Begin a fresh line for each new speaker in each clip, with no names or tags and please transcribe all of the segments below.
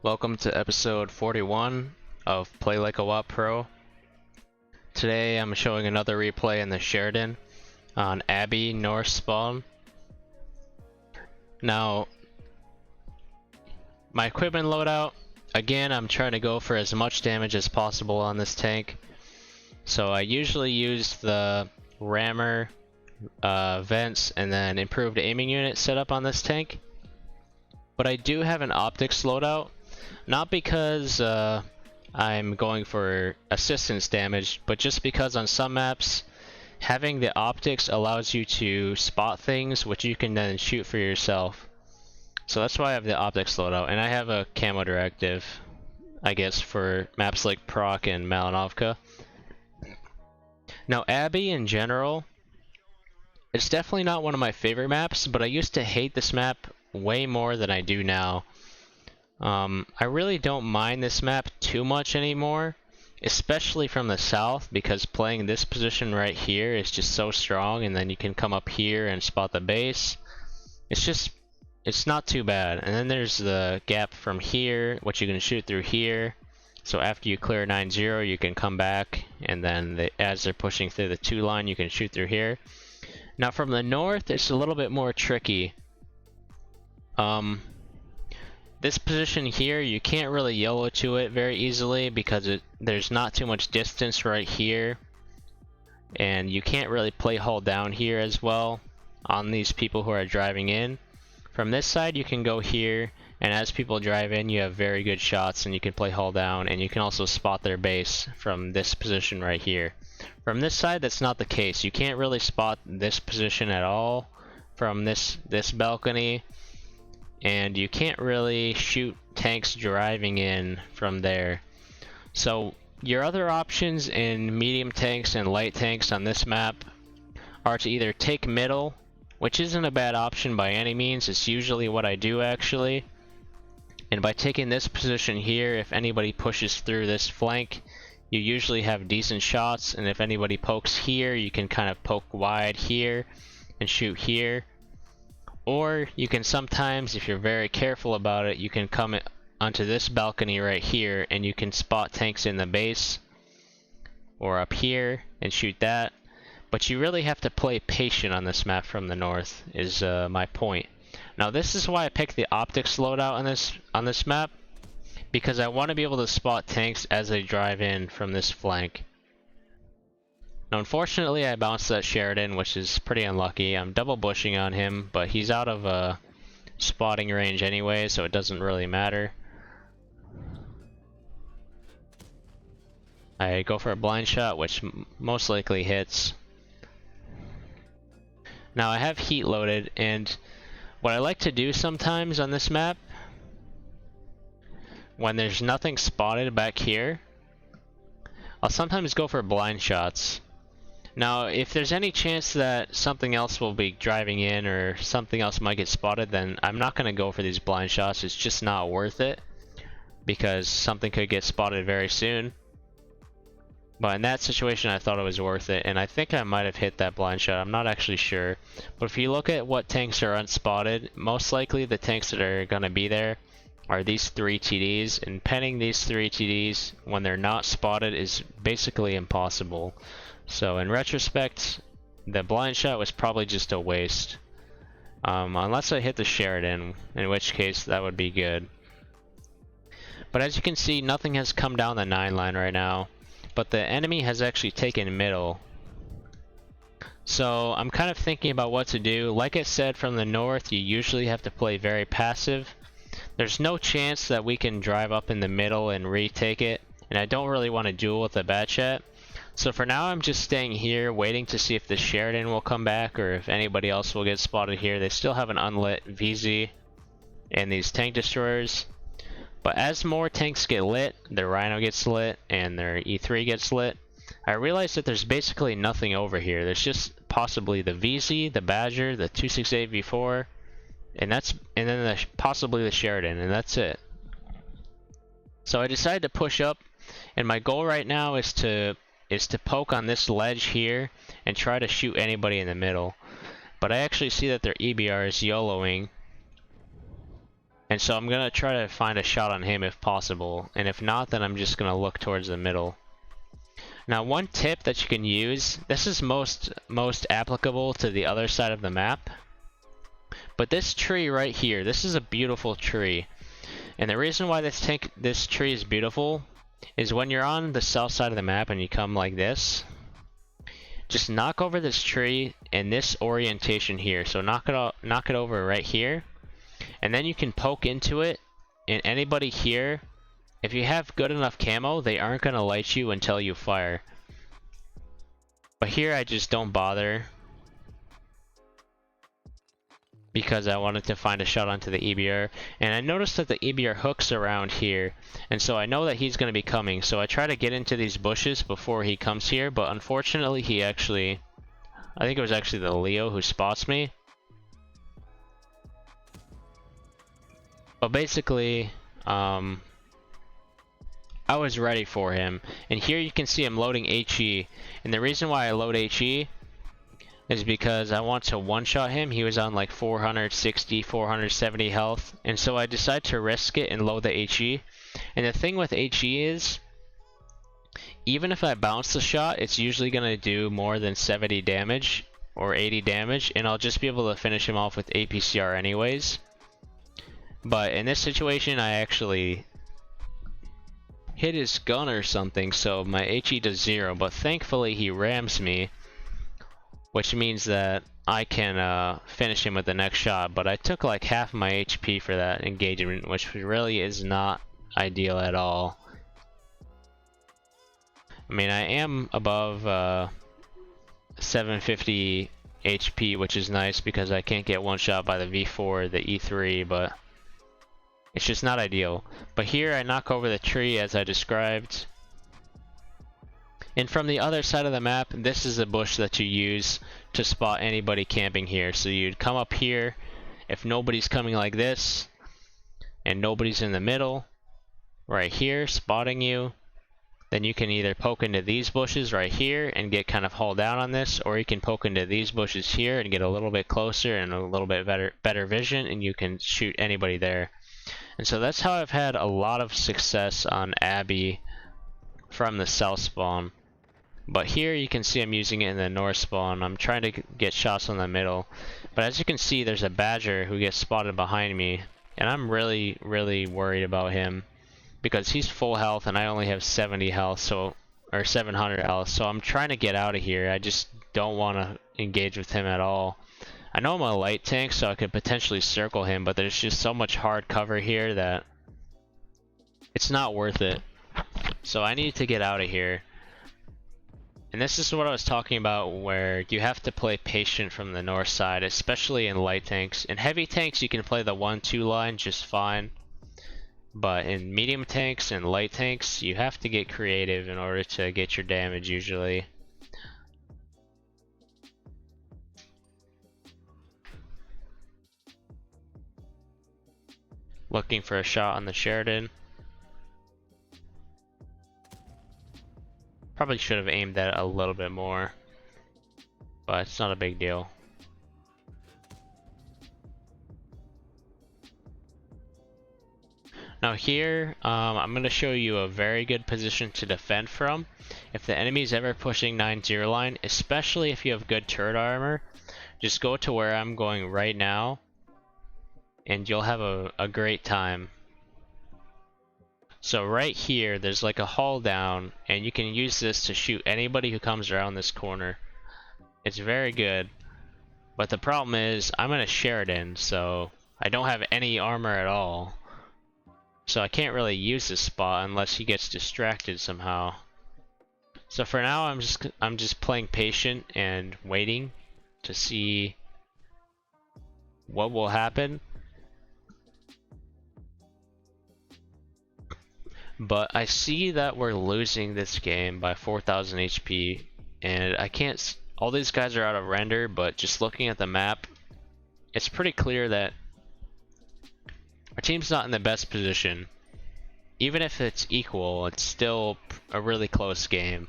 Welcome to episode 41 of Play Like a WAP Pro. Today I'm showing another replay in the Sheridan on Abbey North spawn. Now, my equipment loadout, again I'm trying to go for as much damage as possible on this tank. So I usually use the rammer, vents, and then improved aiming unit set up on this tank. But I do have an optics loadout. Not because I'm going for assistance damage, but just because on some maps, having the optics allows you to spot things which you can then shoot for yourself. So that's why I have the optics loadout, and I have a camo directive, I guess, for maps like Proc and Malinovka. Now Abbey in general, it's definitely not one of my favorite maps, but I used to hate this map way more than I do now. I really don't mind this map too much anymore, especially from the south, because playing this position right here is just so strong, and then you can come up here and spot the base. It's not too bad. And then there's the gap from here, which you can shoot through here. So after you clear 9-0, you can come back, and then as they're pushing through the 2 line, you can shoot through here. Now from the north, it's a little bit more tricky. This position here, you can't really YOLO to it very easily because there's not too much distance right here. And you can't really play hull down here as well on these people who are driving in. From this side, you can go here, and as people drive in, you have very good shots and you can play hull down, and you can also spot their base from this position right here. From this side, that's not the case. You can't really spot this position at all from this balcony. And you can't really shoot tanks driving in from there. So your other options in medium tanks and light tanks on this map are to either take middle, which isn't a bad option by any means. It's usually what I do actually. And by taking this position here, if anybody pushes through this flank, you usually have decent shots. And if anybody pokes here, you can kind of poke wide here and shoot here. Or you can sometimes, if you're very careful about it, you can come onto this balcony right here and you can spot tanks in the base or up here and shoot that. But you really have to play patient on this map from the north, is my point. Now this is why I picked the optics loadout on this map, because I want to be able to spot tanks as they drive in from this flank. Now unfortunately I bounced that Sheridan, which is pretty unlucky. I'm double bushing on him, but he's out of spotting range anyway, so it doesn't really matter. I go for a blind shot, which most likely hits. Now I have heat loaded, and what I like to do sometimes on this map, when there's nothing spotted back here, I'll sometimes go for blind shots. Now, if there's any chance that something else will be driving in or something else might get spotted, then I'm not going to go for these blind shots. It's just not worth it because something could get spotted very soon. But in that situation, I thought it was worth it, and I think I might have hit that blind shot. I'm not actually sure. But if you look at what tanks are unspotted, most likely the tanks that are going to be there are these 3 TDs, and penning these 3 TDs when they're not spotted is basically impossible. So in retrospect, the blind shot was probably just a waste. Unless I hit the Sheridan, in which case that would be good. But as you can see, nothing has come down the 9 line right now. But the enemy has actually taken middle. So I'm kind of thinking about what to do. Like I said, from the north, you usually have to play very passive. There's no chance that we can drive up in the middle and retake it. And I don't really want to duel with the Batchat. So for now, I'm just staying here, waiting to see if the Sheridan will come back or if anybody else will get spotted here. They still have an unlit VZ and these tank destroyers. But as more tanks get lit, their Rhino gets lit and their E3 gets lit, I realize that there's basically nothing over here. There's just possibly the VZ, the Badger, the 268 V4, and then possibly the Sheridan, and that's it. So I decided to push up, and my goal right now is to poke on this ledge here and try to shoot anybody in the middle. But I actually see that their EBR is YOLOing, And so I'm gonna try to find a shot on him if possible, and if not, then I'm just gonna look towards the middle. Now one tip that you can use, this is most applicable to the other side of the map, but this tree right here, this is a beautiful tree. And the reason why this tree is beautiful is when you're on the south side of the map and you come like this, just knock over this tree in this orientation here. So knock it over right here, and then you can poke into it, and anybody here, if you have good enough camo, they aren't gonna light you until you fire. But here I just don't bother, because I wanted to find a shot onto the EBR, and I noticed that the EBR hooks around here, and so I know that he's going to be coming, so I try to get into these bushes before he comes here, but unfortunately he actually, I think it was actually the Leo who spots me. But basically, I was ready for him, and here you can see I'm loading HE, and the reason why I load HE is because I want to one-shot him. He was on like 460, 470 health, and so I decided to risk it and load the HE. And the thing with HE is, even if I bounce the shot, it's usually going to do more than 70 damage or 80 damage, and I'll just be able to finish him off with APCR anyways. But in this situation, I actually hit his gun or something, so my HE does 0, but thankfully he rams me, which means that I can finish him with the next shot. But I took like half my HP for that engagement, which really is not ideal at all. I mean, I am above 750 HP, which is nice because I can't get one shot by the V4, the E3, but it's just not ideal. But here I knock over the tree as I described. And from the other side of the map, this is a bush that you use to spot anybody camping here. So you'd come up here, if nobody's coming like this, and nobody's in the middle, right here, spotting you, then you can either poke into these bushes right here and get kind of hauled down on this, or you can poke into these bushes here and get a little bit closer and a little bit better vision, and you can shoot anybody there. And so that's how I've had a lot of success on Abbey from the south spawn. But here you can see I'm using it in the north spawn. I'm trying to get shots on the middle. But as you can see, there's a badger who gets spotted behind me. And I'm really worried about him, because he's full health and I only have 70 health, or 700 health. So I'm trying to get out of here. I just don't want to engage with him at all. I know I'm a light tank, so I could potentially circle him, but there's just so much hard cover here that it's not worth it. So I need to get out of here. And this is what I was talking about, where you have to play patient from the north side, especially in light tanks. In heavy tanks, you can play the 1-2 line just fine. But in medium tanks and light tanks, you have to get creative in order to get your damage usually. Looking for a shot on the Sheridan. Probably should have aimed that a little bit more, but it's not a big deal. Now here, I'm going to show you a very good position to defend from. If the enemy's ever pushing 9-0 line, especially if you have good turret armor, just go to where I'm going right now, and you'll have a great time. So right here, there's like a hull down, and you can use this to shoot anybody who comes around this corner. It's very good, but the problem is I'm in a Sheridan, so I don't have any armor at all. So I can't really use this spot unless he gets distracted somehow. So for now, I'm just playing patient and waiting to see what will happen. But I see that we're losing this game by 4,000 HP, and I can't. All these guys are out of render, but just looking at the map, it's pretty clear that our team's not in the best position. Even if it's equal, it's still a really close game.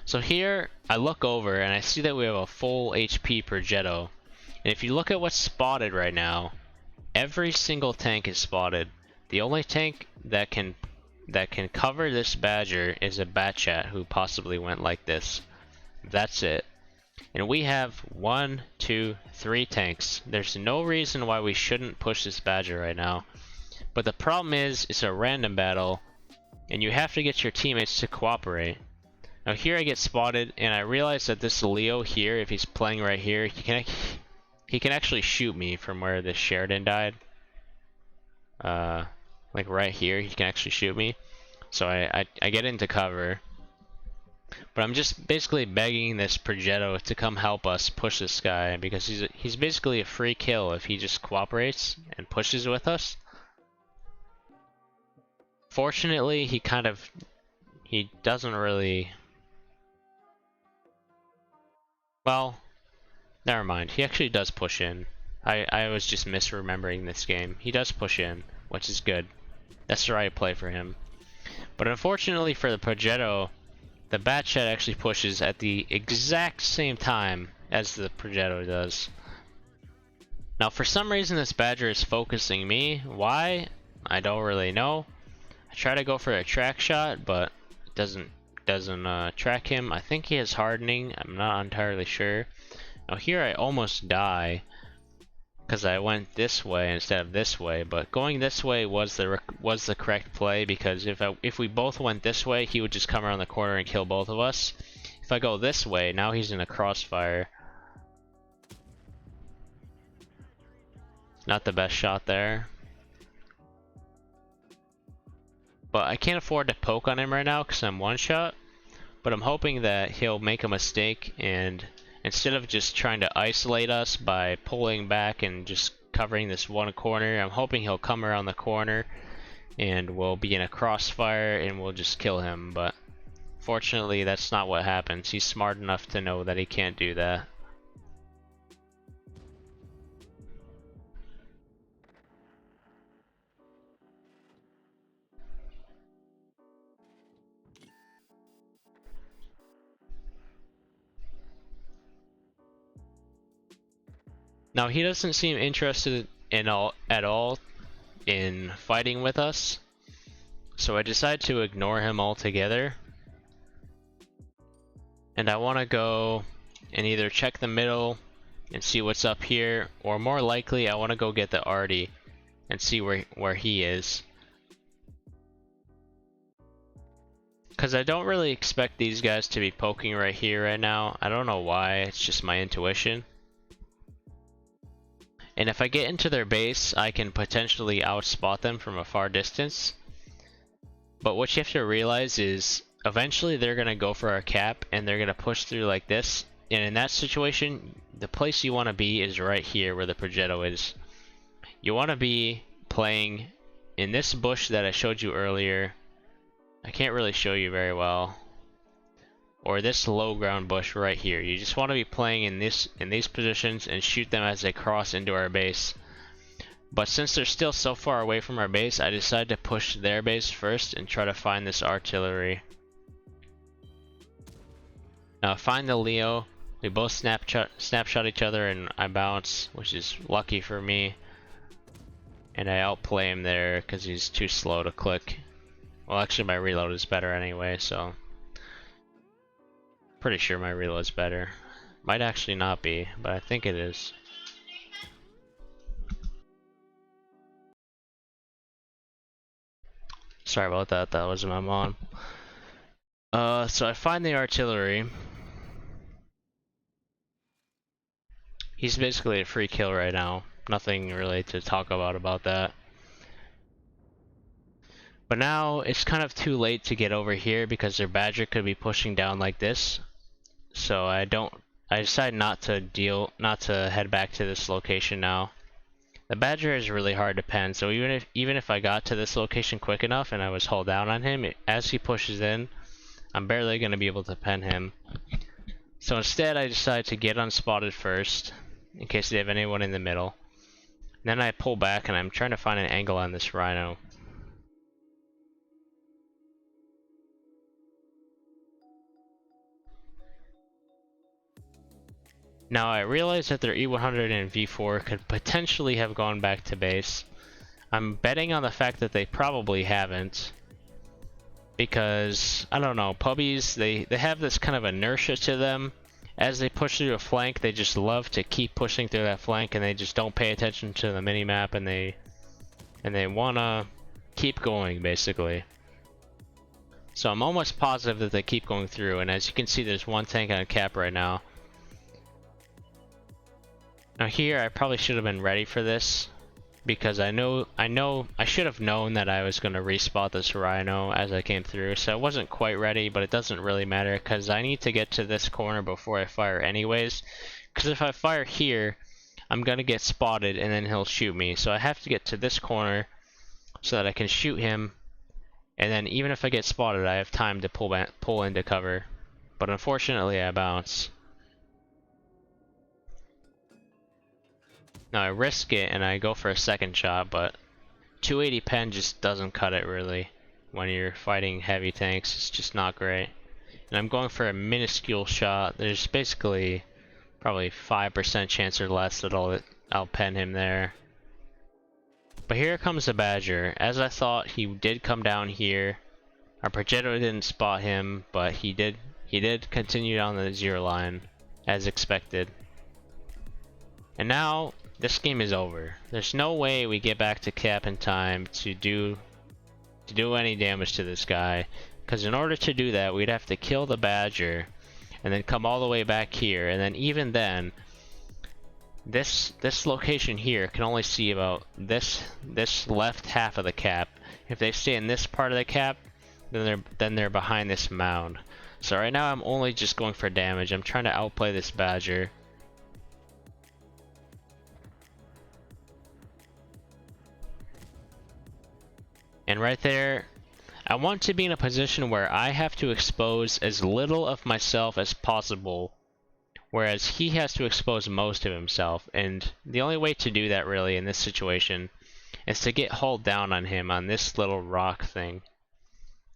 So here, I look over and I see that we have a full HP per Jetto. And if you look at what's spotted right now, Every single tank is spotted. The only tank that can cover this badger is a bat chat who possibly went like this. That's it. And we have 1, 2, 3 tanks. There's no reason why we shouldn't push this badger right now. But the problem is, it's a random battle, and you have to get your teammates to cooperate. Now here I get spotted, and I realize that this Leo here, if he's playing right here, he can actually shoot me from where this Sheridan died. Like right here, he can actually shoot me. So I get into cover. But I'm just basically begging this Progetto to come help us push this guy, because he's basically a free kill if he just cooperates and pushes with us. Fortunately, he doesn't really... Well, never mind. He actually does push in. I was just misremembering this game. He does push in, which is good. That's the right play for him. But unfortunately for the Progetto, the bat chat actually pushes at the exact same time as the Progetto does. Now for some reason this badger is focusing me. Why? I don't really know. I try to go for a track shot, but it doesn't track him. I think he has hardening. I'm not entirely sure. Now here I almost die because I went this way instead of this way, but going this way was the correct play, because if we both went this way, he would just come around the corner and kill both of us. If I go this way, now he's in a crossfire. Not the best shot there. But I can't afford to poke on him right now because I'm one shot. But I'm hoping that he'll make a mistake, and instead of just trying to isolate us by pulling back and just covering this one corner, I'm hoping he'll come around the corner and we'll be in a crossfire and we'll just kill him. But fortunately, that's not what happens. He's smart enough to know that he can't do that. Now he doesn't seem interested at all in fighting with us, so I decide to ignore him altogether. And I want to go and either check the middle and see what's up here, or more likely I want to go get the Artie and see where he is. Because I don't really expect these guys to be poking right here right now. I don't know why, it's just my intuition. And if I get into their base, I can potentially outspot them from a far distance. But what you have to realize is, eventually they're going to go for our cap, and they're going to push through like this. And in that situation, the place you want to be is right here where the Progetto is. You want to be playing in this bush that I showed you earlier. I can't really show you very well. Or this low ground bush right here. You just want to be playing in these positions and shoot them as they cross into our base. But since they're still so far away from our base, I decided to push their base first and try to find this artillery. Now I find the Leo. We both snapshot each other and I bounce, which is lucky for me. And I outplay him there because he's too slow to click. Well, actually my reload is better anyway, so pretty sure my reload's better. Might actually not be, but I think it is. Sorry about that, that was my mom. So I find the artillery. He's basically a free kill right now. Nothing really to talk about that. But now it's kind of too late to get over here because their badger could be pushing down like this. So I decide not to head back to this location now. The badger is really hard to pen, so even if I got to this location quick enough and I was hull down on him, as he pushes in, I'm barely going to be able to pen him. So instead I decide to get unspotted first, in case they have anyone in the middle. Then I pull back and I'm trying to find an angle on this rhino. Now I realize that their E100 and V4 could potentially have gone back to base. I'm betting on the fact that they probably haven't. Because, I don't know, pubbies, they have this kind of inertia to them. As they push through a flank, they just love to keep pushing through that flank, and they just don't pay attention to the minimap, and they wanna keep going, basically. So I'm almost positive that they keep going through, and as you can see, there's one tank on a cap right now. Now here, I probably should have been ready for this, because I should have known that I was going to respot this Rhino as I came through, so I wasn't quite ready, but it doesn't really matter, because I need to get to this corner before I fire anyways, because if I fire here, I'm going to get spotted and then he'll shoot me, so I have to get to this corner so that I can shoot him, and then even if I get spotted, I have time to pull into cover, but unfortunately I bounce. Now I risk it and I go for a second shot, but 280 pen just doesn't cut it really. When you're fighting heavy tanks, it's just not great. And I'm going for a minuscule shot. There's basically probably 5% chance or less that I'll pen him there. But here comes the Badger. As I thought, he did come down here. Our projectile didn't spot him, but he did continue on the 0 line, as expected. And now this game is over. There's no way we get back to cap in time to do any damage to this guy, because in order to do that, we'd have to kill the Badger, and then come all the way back here, and then even then, this location here can only see about this left half of the cap. If they stay in this part of the cap, then they're behind this mound. So right now I'm only just going for damage. I'm trying to outplay this Badger. And right there, I want to be in a position where I have to expose as little of myself as possible, whereas he has to expose most of himself. And the only way to do that really in this situation is to get hauled down on him on this little rock thing.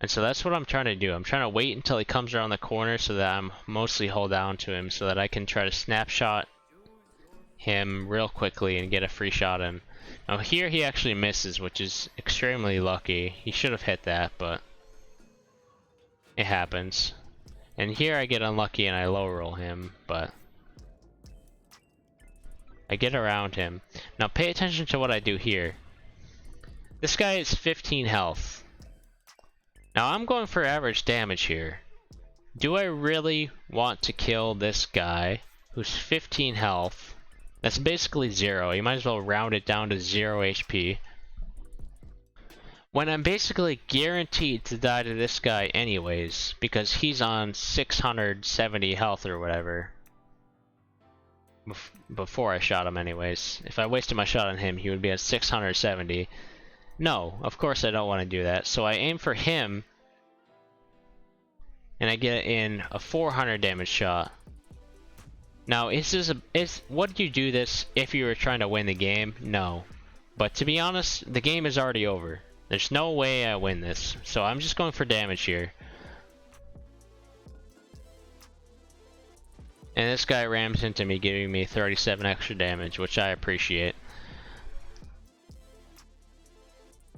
And so that's what I'm trying to do. I'm trying to wait until he comes around the corner so that I'm mostly hauled down to him, so that I can try to snapshot him real quickly and get a free shot in. Now here he actually misses, which is extremely lucky. He should have hit that, but it happens. And here I get unlucky and I low roll him, but I get around him. Now pay attention to what I do here. This guy is 15 health. Now I'm going for average damage here. Do I really want to kill this guy who's 15 health? That's basically 0. You might as well round it down to 0 HP. When I'm basically guaranteed to die to this guy anyways, because he's on 670 health or whatever. Before I shot him anyways. If I wasted my shot on him, he would be at 670. No, of course I don't want to do that. So I aim for him, and I get in a 400 damage shot. Now, would you do this if you were trying to win the game? No. But to be honest, the game is already over. There's no way I win this. So I'm just going for damage here. And this guy rams into me, giving me 37 extra damage, which I appreciate.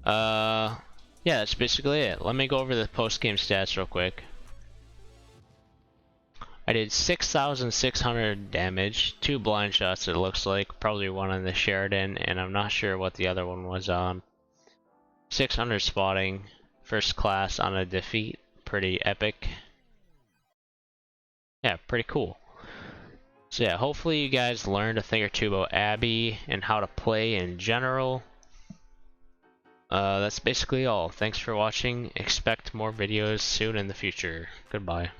Yeah, that's basically it. Let me go over the post-game stats real quick. I did 6,600 damage, 2 blind shots it looks like, probably one on the Sheridan, and I'm not sure what the other one was on. 600 spotting, first class on a defeat, pretty epic. Yeah, pretty cool. So yeah, hopefully you guys learned a thing or two about Abbey and how to play in general. That's basically all. Thanks for watching. Expect more videos soon in the future. Goodbye.